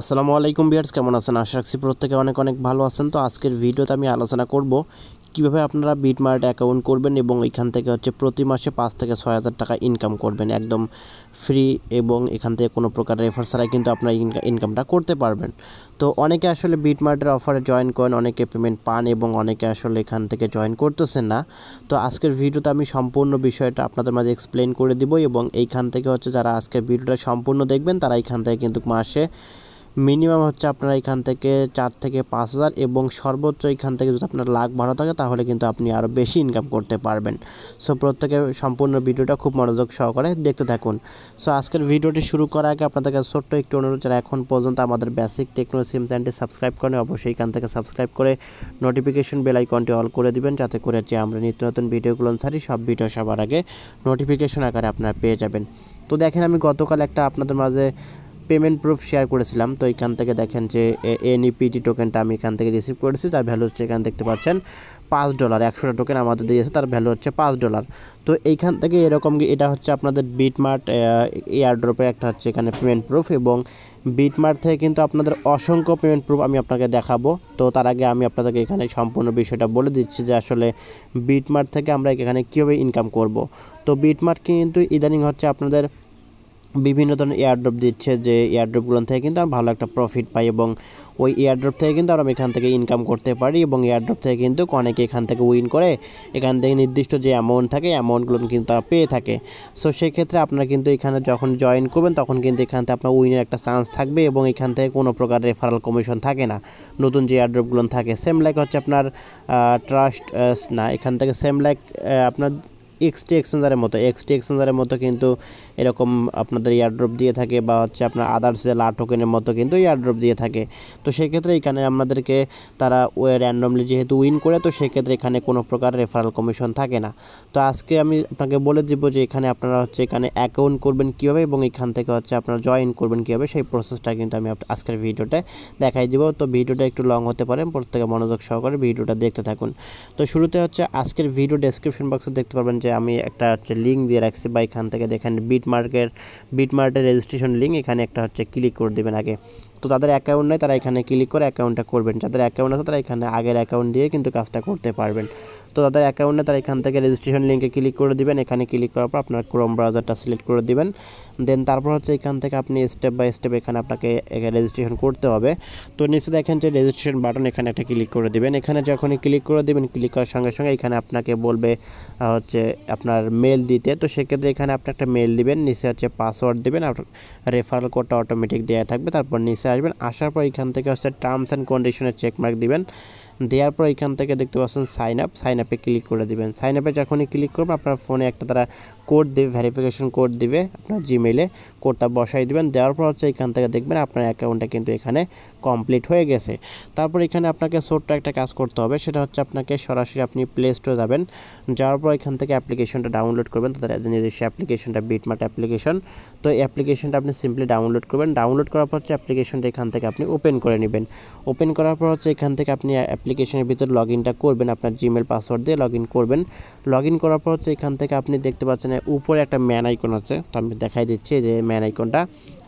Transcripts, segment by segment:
আসসালামু আলাইকুম ভিউয়ার্স, কেমন আছেন? আশা রাখছি প্রত্যেকে অনেক অনেক ভালো আছেন। তো আজকের ভিডিওতে আমি আলোচনা করব কিভাবে আপনারা বিটমার্ট অ্যাকাউন্ট করবেন এবং এখান থেকে প্রতি মাসে 5 থেকে 6,000 টাকা ইনকাম করবেন একদম ফ্রি, এবং এখান থেকে কোনো প্রকার রেফার ছাড়াই কিন্তু আপনারা ইনকামটা করতে পারবেন। তো অনেকে আসলে বিটমার্টের অফারে জয়েন করেন, অনেকে পেমেন্ট পান এবং অনেকে আসলে এখান থেকে জয়েন করতেছেন না। তো আজকের ভিডিওতে আমি সম্পূর্ণ বিষয়টা আপনাদের মাঝে এক্সপ্লেন করে দিব, এবং এইখান থেকে যারা আজকের ভিডিওটা সম্পূর্ণ দেখবেন তারা এখান থেকে কিন্তু মাসে মিনিমাম আপনারা এখান থেকে 4 থেকে 5,000 এবং সর্বোচ্চ এখান থেকে যদি আপনার লাখ ভালো থাকে তাহলে কিন্তু আপনি আরও বেশি ইনকাম করতে পারবেন। সো প্রত্যেকে সম্পূর্ণ ভিডিওটা খুব মনোযোগ সহকারে দেখতে থাকুন। সো আজকের ভিডিওটি শুরু করার আগে আপনাদের কাছে ছোট্ট একটু অনুরোধ, যারা এখন পর্যন্ত আমাদের বেসিক টেকনোলজি সিম চ্যানেলটি সাবস্ক্রাইব করেন অবশ্যই এখান থেকে সাবস্ক্রাইব করে নোটিফিকেশন বেল আইকনটি অল করে দিবেন, যাতে করে আমরা নিত্য নতুন ভিডিওগুলো ছাড়ি সব ভিডিও সবার আগে নোটিফিকেশন আকারে আপনারা পেয়ে যাবেন। তো দেখেন, আমি গতকাল একটা আপনাদের মাঝে পেমেন্ট প্রুফ শেয়ার করেছিলাম। তো এখান থেকে দেখেন যে এনইপিটি টোকেনটা আমি এখান থেকে রিসিভ করেছি, তার ভ্যালু এখানে দেখতে পাচ্ছেন $5। 100টা টোকেন আমাদের দিয়েছে, তার ভ্যালু $5। তো এইখান থেকে এরকম এটা আপনাদের বিটমার্ট এয়ারড্রপের একটা এখানে পেমেন্ট প্রুফ, এবং বিটমার্ট থেকে কিন্তু আপনাদের অসংখ্য পেমেন্ট প্রুফ আমি আপনাকে দেখাবো। তো তার আগে আমি আপনাদেরকে এখানে সম্পূর্ণ বিষয়টা বলে দিচ্ছি যে আসলে বিটমার্ট থেকে আমরা এখানে কীভাবে ইনকাম করব। তো বিটমার্ট কিন্তু ইদানিং আপনাদের বিভিন্ন ধরনের এয়ারড্রপ দিচ্ছে, যে এয়ারড্রপগুলো থেকে কিন্তু আমরা ভালো একটা প্রফিট পাই, এবং ওই এয়ারড্রপ থেকে কিন্তু আমরা এখান থেকে ইনকাম করতে পারি, এবং এয়ারড্রপ থেকে কিন্তু অনেকে এখান থেকে উইন করে এখান থেকে নির্দিষ্ট যে অ্যামাউন্ট থাকে অ্যামাউন্টগুলো কিন্তু তারা পেয়ে থাকে। সো সেক্ষেত্রে আপনারা কিন্তু এখানে যখন জয়েন করবেন তখন কিন্তু এখান থেকে আপনার উইনের একটা চান্স থাকবে, এবং এখান থেকে কোনো প্রকার রেফারাল কমিশন থাকে না। নতুন যে এয়ারড্রপগুলো থাকে সেম লাইক আপনার ট্রাস্ট না, এখান থেকে সেম লাইক আপনার এক্সটি এক্সচেঞ্জারের মতো কিন্তু এরকম আপনাদের এয়ারড্রপ দিয়ে থাকে, বা আপনার আদার্স যে লা টোকেনের মতো কিন্তু এয়ারড্রপ দিয়ে থাকে। তো সেক্ষেত্রে এখানে আমাদেরকে তারা র্যান্ডমলি যেহেতু উইন করে, তো সেক্ষেত্রে এখানে কোনো প্রকার রেফারাল কমিশন থাকে না। তো আজকে আমি আপনাকে বলে দিব যে এখানে আপনারা এখানে অ্যাকাউন্ট করবেন কীভাবে, এবং এখান থেকে আপনারা জয়েন করবেন কীভাবে, সেই প্রসেসটা কিন্তু আমি আজকের ভিডিওতে দেখাই দিব। তো ভিডিওটা একটু লং হতে পারে, প্রত্যেকে মনোযোগ সহকারে ভিডিওটা দেখতে থাকুন। তো শুরুতে আজকের ভিডিও ডেসক্রিপশন বক্সে দেখতে পারবেন যে আমি একটা লিঙ্ক দিয়ে রাখছি, বা এখান থেকে দেখেন বিটমার্টের রেজিস্ট্রেশন লিঙ্ক, এখানে একটা ক্লিক করে দেবেন আগে। তো যাদের অ্যাকাউন্ট নেই তারা এখানে ক্লিক করে অ্যাকাউন্টটা করবেন, যাদের অ্যাকাউন্ট আছে তারা এখানে আগের অ্যাকাউন্ট দিয়ে কিন্তু কাজটা করতে পারবেন। তো যাদের অ্যাকাউন্ট নেই তারা এখান থেকে রেজিস্ট্রেশন লিঙ্কে ক্লিক করে দিবেন। এখানে ক্লিক করার পর আপনার ক্রোম ব্রাউজারটা সিলেক্ট করে দিবেন, দেন তারপর এখান থেকে আপনি স্টেপ বাই স্টেপ এখানে আপনাকে রেজিস্ট্রেশন করতে হবে। তো নিচে দেখেন যে রেজিস্ট্রেশন বাটন, এখানে একটা ক্লিক করে দিবেন। এখানে যখনই ক্লিক করে দেবেন, ক্লিক করার সঙ্গে সঙ্গে এখানে আপনাকে বলবে আপনার মেল দিতে। তো সেক্ষেত্রে এখানে আপনি একটা মেল দিবেন, নিচে পাসওয়ার্ড দিবেন, আর রেফারেল কোডটা অটোমেটিক দেওয়া থাকবে। তারপর নিচে আসবেন, আসার পর এখান থেকে টার্মস অ্যান্ড কন্ডিশনের চেকমার্ক দিবেন। দেওয়ার পর এখান থেকে দেখতে পাচ্ছেন সাইন আপে ক্লিক করে দিবেন। সাইন আপে যখনই ক্লিক করবেন আপনার ফোনে একটা তারা কোড দেবে, ভেরিফিকেশন কোড দিবে, আপনার জিমেইলে কোডটা বসাই দিবেন। দেওয়ার পর এখান থেকে দেখবেন আপনার অ্যাকাউন্টটা কিন্তু এখানে কমপ্লিট হয়ে গেছে। তারপর এখানে আপনাকে ছোট্ট একটা কাজ করতে হবে, সেটা আপনাকে সরাসরি আপনি প্লে স্টোরে যাবেন, যাওয়ার পর এখান থেকে অ্যাপ্লিকেশনটা ডাউনলোড করবেন, তাদের নিজস্ব অ্যাপ্লিকেশনটা বিটমার্ট অ্যাপ্লিকেশন। তো এই অ্যাপ্লিকেশনটা আপনি সিম্পলি ডাউনলোড করবেন। ডাউনলোড করার পর অ্যাপ্লিকেশনটা এখান থেকে আপনি ওপেন করে নেবেন। ওপেন করার পর এখান থেকে আপনি অ্যাপ্লিকেশনের ভিতর লগ ইনটা করবেন, আপনার জিমেল পাসওয়ার্ড দিয়ে লগ ইন করবেন। লগ ইন করার পর এখান থেকে আপনি দেখতে পাচ্ছেন উপরে একটা ম্যান আইকন আছে, তো আমি দেখাই দিচ্ছি যে ম্যান আইকনটা,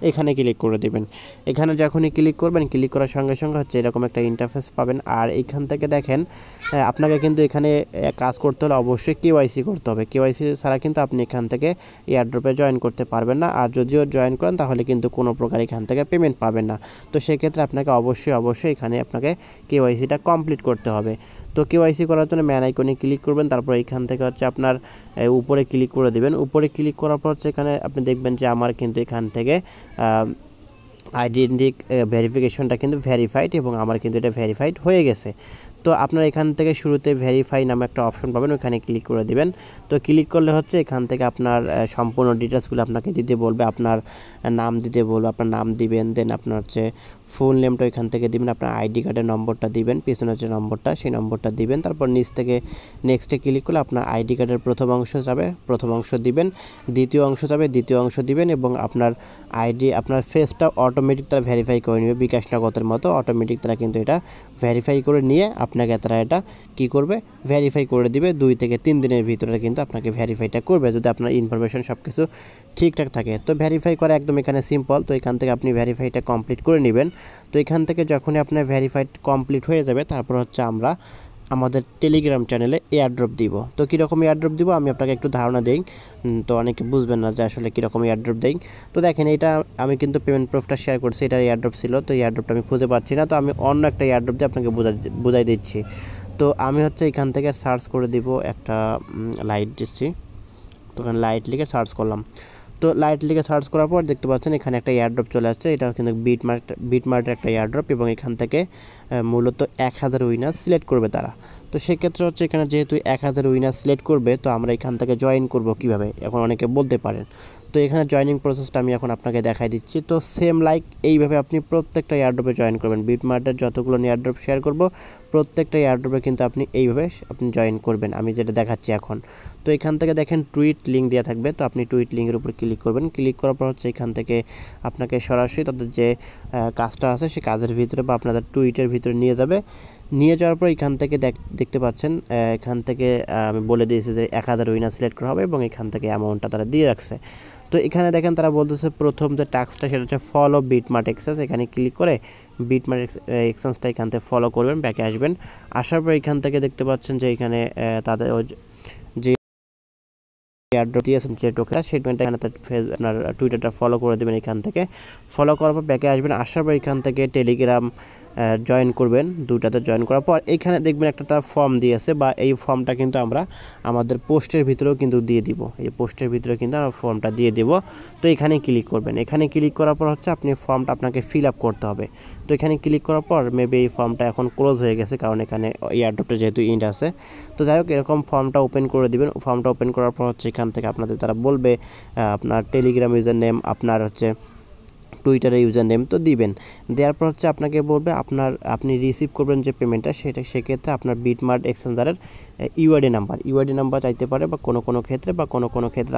এখানে ক্লিক করে দেবেন। এখানে যখনই ক্লিক করবেন, ক্লিক করার সঙ্গে সঙ্গে এরকম একটা ইন্টারফেস পাবেন। আর এইখান থেকে দেখেন আপনাকে কিন্তু এখানে কাজ করতে হলে অবশ্যই কেওয়াইসি করতে হবে। কেওয়াইসি ছাড়া কিন্তু আপনি এখান থেকে এয়ারড্রপে জয়েন করতে পারবেন না, আর যদিও জয়েন করেন তাহলে কিন্তু কোনো প্রকার এখান থেকে পেমেন্ট পাবেন না। তো সেক্ষেত্রে আপনাকে অবশ্যই এখানে আপনাকে কেওয়াইসিটা কমপ্লিট করতে হবে। তো কেওয়াইসি করার জন্য ম্যান আইকনে ক্লিক করবেন, তারপর এখান থেকে আপনার উপরে ক্লিক করে দেবেন। উপরে ক্লিক করার পর এখানে আপনি দেখবেন যে আমার কিন্তু এখান থেকে আইডেন্টিটি ভেরিফিকেশনটা কিন্তু ভেরিফাইড, এবং আমার কিন্তু এটা ভেরিফাইড হয়ে গেছে। তো আপনার এখান থেকে শুরুতে ভেরিফাই নামে একটা অপশন পাবেন, ওখানে ক্লিক করে দিবেন। তো ক্লিক করলে এখান থেকে আপনার সম্পূর্ণ ডিটেলসগুলো আপনাকে দিতে বলবে, আপনার নাম দিতে বলবে, আপনার নাম দিবেন, দেন আপনার ফুল নেমটা এখান থেকে দিবেন, আপনার আইডি কার্ডের নম্বরটা দিবেন, পিছনের যে নম্বরটা সেই নম্বরটা দিবেন। তারপর নিচ থেকে নেক্সটে ক্লিক করলে আপনার আইডি কার্ডের প্রথম অংশ যাবে, প্রথম অংশ দিবেন, দ্বিতীয় অংশ যাবে, দ্বিতীয় অংশ দিবেন, এবং আপনার আপনার ফেসটা অটোমেটিক তারা ভেরিফাই করে নেবে, বিকাশ নগদের মতো অটোমেটিক তারা কিন্তু এটা ভেরিফাই করে নিয়ে আপনাকে তারা এটা কি করবে ভেরিফাই করে দিবে 2 থেকে 3 দিনের ভিতরে কিন্তু আপনাকে ভেরিফাইটা করবে যদি আপনার ইনফরমেশন সব কিছু ঠিকঠাক থাকে। তো ভেরিফাই করা একদম এখানে সিম্পল। তো এখান থেকে আপনি ভেরিফাইটা কমপ্লিট করে নেবেন। তো এখান থেকে যখনই আপনার ভেরিফাইড কমপ্লিট হয়ে যাবে তারপর হচ্ছে আমরা আমাদের টেলিগ্রাম চ্যানেলে এয়ারড্রপ দিব। তো কীরকম এয়ারড্রপ দিব আমি আপনাকে একটু ধারণা দিই, তো অনেকে বুঝবেন না যে আসলে কীরকম এয়ারড্রপ দেই। তো দেখেন এটা আমি কিন্তু পেমেন্ট প্রুফটা শেয়ার করছি, এটা এয়ারড্রপ ছিল। তো এয়ারড্রপটা আমি খুঁজে পাচ্ছি না, তো আমি অন্য একটা এয়ারড্রপ দিয়ে আপনাকে বুঝাই দিচ্ছি। তো আমি হচ্ছে এখান থেকে সার্চ করে দিব, একটা লাইট দিচ্ছি। তো এখানে লাইট লিখে সার্চ করলাম। তো লাইট লিখে সার্চ করার পর দেখতে পাচ্ছেন এখানে একটা এয়ারড্রপ চলে আসছে। এটা কিন্তু বিটমার্টের একটা এয়ারড্রপ এবং এখান থেকে মূলত 1000 উইনার সিলেক্ট করবে তারা। তো সেক্ষেত্রে হচ্ছে এখানে যেহেতু 1000 উইনার সিলেক্ট করবে, তো আমরা এখান থেকে জয়েন করব কিভাবে, এখন অনেকে বলতে পারেন। তো এখানে জয়েনিং প্রসেসটা আমি এখন আপনাকে দেখাই দিচ্ছি। তো সেম লাইক এইভাবে আপনি প্রত্যেকটা এয়ারড্রপে জয়েন করবেন। বিটমার্টের যতগুলো এয়ারড্রপ শেয়ার করব প্রত্যেকটা এয়ারড্রপে কিন্তু আপনি এইভাবে আপনি জয়েন করবেন, আমি যেটা দেখাচ্ছি এখন। তো এখান থেকে দেখেন টুইট লিঙ্ক দেওয়া থাকবে, তো আপনি টুইট লিঙ্কের উপর ক্লিক করবেন। ক্লিক করার পর হচ্ছে এখান থেকে আপনাকে সরাসরি তাদের যে কাজটা আছে সেই কাজের ভিতরে বা আপনাদের টুইটের ভিতরে নিয়ে যাবে। নিয়ে যাওয়ার পর এখান থেকে দেখতে পাচ্ছেন এখান থেকে আমি বলে দিয়েছি যে 1000 উইনার সিলেক্ট করা হবে এবং এখান থেকে অ্যামাউন্টটা তারা দিয়ে রাখছে। তো এখানে দেখেন তারা বলতেছে প্রথম যে টাস্কটা সেটা হচ্ছে ফলো বিটমার্ট এক্সচেঞ্জ। এখানে ক্লিক করে বিটমার্ট এক্সচেঞ্জটা এখান থেকে ফলো করবেন, ব্যাকে আসবেন। আসার পর এখান থেকে দেখতে পাচ্ছেন যে এখানে তাদের যে এয়ারড্রপ দিয়েছেন যে টোকেনটা সেই টোকেনটা এখানে আপনার টুইটারটা ফলো করে দেবেন। এখান থেকে ফলো করার পর ব্যাকে আসবেন। আসার পর এখান থেকে টেলিগ্রাম জয়েন করবেন। দুটাতে জয়েন করার পর এখানে দেখবেন একটা তার ফর্ম দিয়েছে, বা এই ফর্মটা কিন্তু আমরা আমাদের পোস্টের ভিতরেও কিন্তু দিয়ে দিব। এই পোস্টের ভিতরে কিন্তু আমরা ফর্মটা দিয়ে দেব। তো এখানে ক্লিক করবেন। এখানে ক্লিক করার পর হচ্ছে আপনি ফর্মটা আপনাকে ফিল আপ করতে হবে। তো এখানে ক্লিক করার পর মেবি এই ফর্মটা এখন ক্লোজ হয়ে গেছে, কারণ এখানে এয়ারড্রপটা যেহেতু ইন্ড আছে। তো যাই হোক এরকম ফর্মটা ওপেন করে দিবেন। ফর্মটা ওপেন করার পর হচ্ছে এখান থেকে আপনাদের তারা বলবে আপনার টেলিগ্রাম ইউজার নেম, আপনার হচ্ছে টুইটারে ইউজার নেম তো দিবেন। দেওয়ার পর হচ্ছে আপনাকে বলবে আপনি রিসিভ করবেন যে পেমেন্টটা সেক্ষেত্রে আপনার বিটমার্ট এক্সচেঞ্জারের ইউআইডি নাম্বার চাইতে পারে, বা কোনো ক্ষেত্রে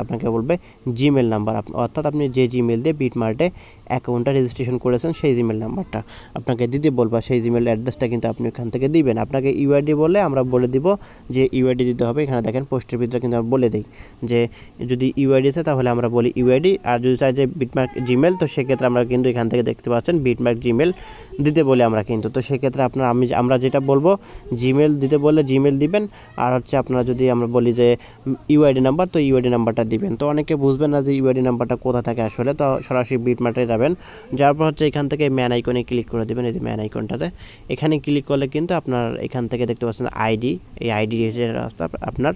আপনাকে বলবে জিমেল নাম্বার, অর্থাৎ আপনি যে জিমেল দিয়ে বিটমার্টে অ্যাকাউন্টটা রেজিস্ট্রেশন করেছেন সেই জিমেল নাম্বারটা আপনাকে দিতে বলবা। সেই জিমেল অ্যাড্রেসটা কিন্তু আপনি ওখান থেকে দিবেন। আপনাকে ইউআইডি বলে আমরা বলে দিব যে ইউআইডি দিতে হবে। এখানে দেখেন পোস্টের ভিতরে কিন্তু আমরা বলে দিই যে যদি ইউআইডি আছে তাহলে আমরা বলি ইউআইডি, আর যদি চাই যে বিটমার্ট জিমেল তো সেক্ষেত্রে আমরা কিন্তু এখান থেকে দেখতে পাচ্ছেন বিটমার্ট জিমেল দিতে বলি আমরা কিন্তু। তো সেক্ষেত্রে আমরা যেটা বলবো জিমেল দিতে বললে জিমেল দিবেন, আর হচ্ছে আপনারা যদি আমরা বলি যে ইউআইডি নাম্বার তো ইউআইডি নাম্বারটা দিবেন। তো অনেকে বুঝবেন না যে ইউআইডি নাম্বারটা কোথা থাকে আসলে, তো সরাসরি বিটমার্টে যাবেন। যার পর হচ্ছে এখান থেকে ম্যান আইকনে ক্লিক করে দেবেন। এই যে ম্যান আইকনটাতে এখানে ক্লিক করলে কিন্তু আপনার এখান থেকে দেখতে পাচ্ছেন আইডি, এই আইডি আপনার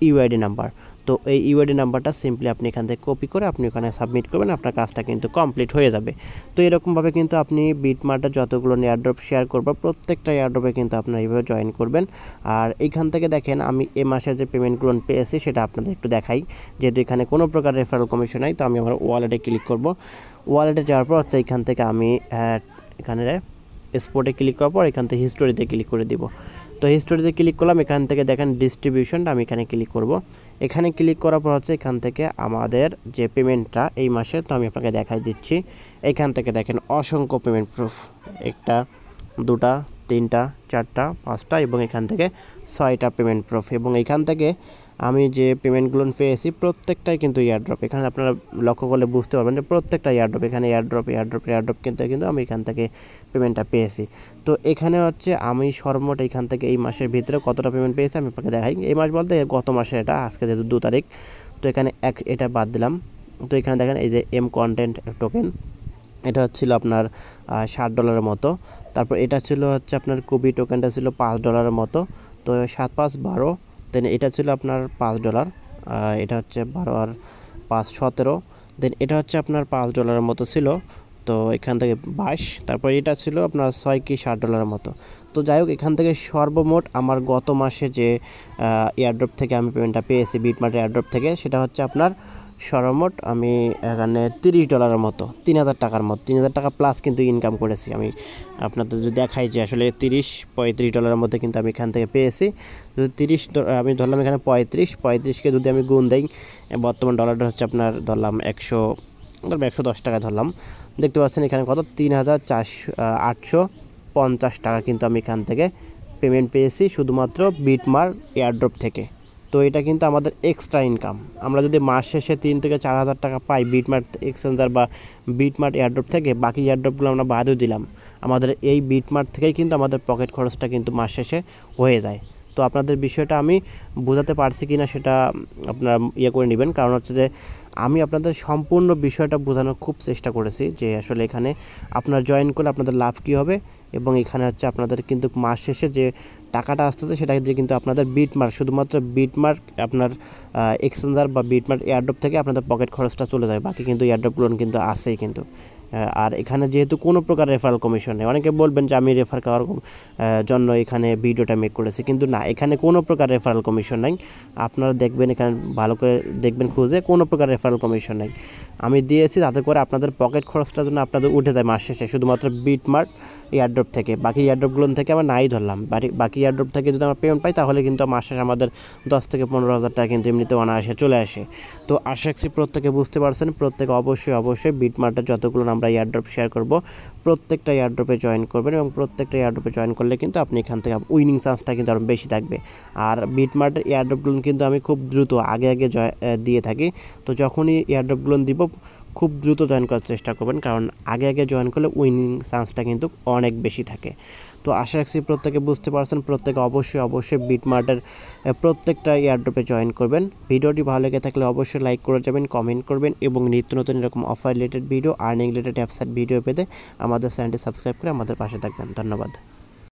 ইউআইডি নাম্বার। তো এই ইউআইডি নাম্বারটা সিম্পলি আপনি এখান থেকে কপি করে আপনি ওখানে সাবমিট করবেন, আপনার কাজটা কিন্তু কমপ্লিট হয়ে যাবে। তো এরকমভাবে কিন্তু আপনি বিটমার্টের যতগুলো এয়ারড্রপ শেয়ার করবো প্রত্যেকটা এয়ারড্রপে কিন্তু আপনারা এইভাবে জয়েন করবেন। আর এইখান থেকে দেখেন আমি এ মাসের যে পেমেন্টগুলো পেয়েছি সেটা আপনাদের একটু দেখাই। যেহেতু এখানে কোনো প্রকার রেফারেল কমিশন নাই, তো আমি আমার ওয়ালেটে ক্লিক করব। ওয়ালেটে যাওয়ার পর হচ্ছে এখান থেকে আমি এখানে স্পটে ক্লিক করার পর এখান থেকে হিস্টোরিতে ক্লিক করে দিব। তো হিস্টোরিতে ক্লিক করলাম। এখান থেকে দেখেন ডিস্ট্রিবিউশনটা আমি এখানে ক্লিক করব। এখানে ক্লিক করার পর হচ্ছে এখান থেকে আমাদের যে পেমেন্টটা এই মাসে, তো আমি আপনাকে দেখাই দিচ্ছি। এখান থেকে দেখেন অসংখ্য পেমেন্ট প্রুফ, একটা, দুটা, তিনটা, চারটা, পাঁচটা এবং এখান থেকে 6টা পেমেন্ট প্রুফ। এবং এখান থেকে আমি যে পেমেন্টগুলো পেয়েছি প্রত্যেকটাই কিন্তু এয়ারড্রপ। এখানে আপনারা লক্ষ্য করলে বুঝতে পারবেন যে প্রত্যেকটা এয়ারড্রপ, এখানে এয়ারড্রপ কিন্তু আমি এখান থেকে পেমেন্টটা পেয়েছি। তো এখানে হচ্ছে আমি সর্বমোট এখান থেকে এই মাসের ভিতরে কতটা পেমেন্ট পেয়েছি আমি আপনাকে দেখাই। এই মাস বলতে গত মাসে, এটা আজকে যেহেতু 2 তারিখ, তো এখানে এটা বাদ দিলাম। তো এখানে দেখেন এই যে এম কন্টেন্ট টোকেন, এটা হচ্ছিল আপনার $60 মতো। তারপর এটা ছিল হচ্ছে আপনার কুবি টোকেনটা ছিল $5 মতো। তো 7 5 12, দেন এটা ছিল আপনার $5, এটা হচ্ছে 12 আর 5 17, দেন এটা হচ্ছে আপনার $5 মতো ছিল। তো এখান থেকে 22, তারপর এটা ছিল আপনার 6 কি $60 মতো। তো যাই হোক এখান থেকে সর্বমোট আমার গত মাসে যে এয়ারড্রপ থেকে আমি পেমেন্টটা পেয়েছি বিটমার্ট এয়ারড্রপ থেকে, সেটা হচ্ছে আপনার সর্বমোট আমি এখানে $30 মতো, 3000 টাকার মতো, 3000 টাকা প্লাস কিন্তু ইনকাম করেছি। আমি আপনাদের যদি দেখাই যে আসলে $30-35 মধ্যে কিন্তু আমি এখান থেকে পেয়েছি। যদি 30 আমি ধরলাম এখানে 35কে যদি আমি গুণ দেই, বর্তমান ডলারটা হচ্ছে আপনার ধরলাম 110 টাকা ধরলাম। দেখতে পাচ্ছেন এখানে কত 3450 টাকা কিন্তু আমি এখান থেকে পেমেন্ট পেয়েছি শুধুমাত্র বিটমার্ট এয়ারড্রপ থেকে। তো এটা কিন্তু আমাদের এক্সট্রা ইনকাম। আমরা যদি মাস শেষে 3 থেকে 4,000 টাকা পাই বিটমার্ট এক্সচেঞ্জার বা বিটমার্ট এয়ারড্রপ থেকে, বাকি এয়ারড্রপগুলো আমরা বাদও দিলাম, আমাদের এই বিটমার্ট থেকেই কিন্তু আমাদের পকেট খরচটা কিন্তু মাস শেষে হয়ে যায়। তো আপনাদের বিষয়টা আমি বোঝাতে পারছি কিনা সেটা আপনারা করে নেবেন, কারণ হচ্ছে যে আমি আপনাদের সম্পূর্ণ বিষয়টা বোঝানোর খুব চেষ্টা করেছি যে আসলে এখানে আপনারা জয়েন করলে আপনাদের লাভ কী হবে, এবং এখানে হচ্ছে আপনাদের কিন্তু মাস শেষে যে টাকাটা আসতেছে সেটা দিয়ে কিন্তু আপনাদের বিটমার্ট, শুধুমাত্র বিটমার্ট আপনার এক্সচেঞ্জার বা বিটমার্ট এয়ারড্রপ থেকে আপনাদের পকেট খরচটা চলে যায়, বাকি কিন্তু এয়ারড্রপগুলো কিন্তু আসেই কিন্তু। আর এখানে যেহেতু কোনো প্রকার রেফারেল কমিশন নেই, অনেকে বলবেন যে আমি রেফার করার জন্য এখানে ভিডিওটা মেক করেছি, কিন্তু না, এখানে কোনো প্রকার রেফারেল কমিশন নাই। আপনারা দেখবেন এখানে ভালো করে দেখবেন খুঁজে, কোনো প্রকার রেফারেল কমিশন নেই আমি দিয়েছি, তাতে করে আপনাদের পকেট খরচটার জন্য আপনাদের উঠে যায় মাস শেষে শুধুমাত্র বিটমার্ট এয়ারড্রপ থেকে। বাকি এয়ারড্রপগুলো থেকে আমরা নাই ধরলাম, বাকি এয়ারড্রপ থেকে যদি আমরা পেমেন্ট পাই তাহলে কিন্তু মাস শেষে আমাদের 10 থেকে 15,000 টাকা কিন্তু এমনিতে অনায়াসে চলে আসে। তো আশা রাখছি প্রত্যেকে বুঝতে পারছেন। প্রত্যেকে অবশ্যই বিটমার্টের যতগুলো আমরা এয়ারড্রপ শেয়ার করব প্রত্যেকটা এয়ারড্রপে জয়েন করবেন, এবং প্রত্যেকটা এয়ারড্রপে জয়েন করলে কিন্তু আপনি এখান থেকে উইনিং চান্সটা কিন্তু আরও বেশি থাকবে। আর বিটমার্টের এয়ারড্রপগুলো কিন্তু আমি খুব দ্রুত আগে দিয়ে থাকি। তো যখনই এয়ারড্রপগুলো দিব খুব দ্রুত জয়েন করার চেষ্টা করবেন, কারণ আগে জয়েন করলে উইনিং চান্সটা কিন্তু অনেক বেশি থাকে। তো আশা রাখছি প্রত্যেকে বুঝতে পারছেন। প্রত্যেকে অবশ্যই বিটমার্টের প্রত্যেকটা এয়ারড্রপে জয়েন করবেন। ভিডিওটি ভালো লেগে থাকলে অবশ্যই লাইক করে যাবেন, কমেন্ট করবেন, এবং নিত্য নতুন এরকম offer related video, earning related অ্যাপসাইট video পেতে আমাদের চ্যানেলটি সাবস্ক্রাইব করে আমাদের পাশে থাকবেন। ধন্যবাদ।